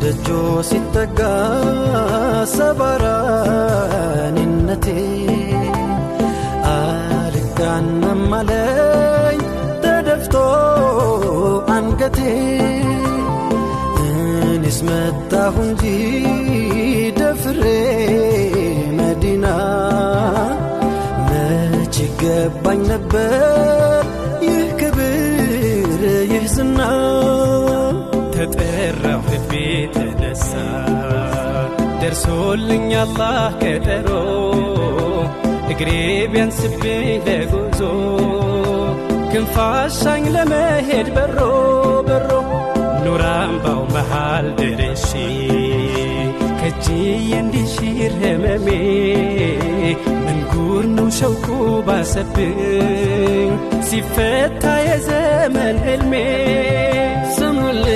ደጆ ሲጠጋ ሰባራንነቴ አልጋናም አለኝ ተደፍቶ አንገቴ እኔስ መጣሁ እንጂ ደፍሬ መዲና መች ገባኝ ነበር ይህ ክብር ይህ ዝና ተጠራሁ ልቤ ተነሳ ደርሶልኝ አላህ ቀጠሮ እግሬ ቢያንስብኝ ለጉዞ ክንፋሻኝ ለመሄድ በሮ በሮ ኑር አምባው መሃል ደርሼ ከእጅዬ እንዲሽር ህመሜ ምን ጉር ነው ሸውቁ ባሰብኝ ሲፈታ የዘመን ሕልሜ ስሙላ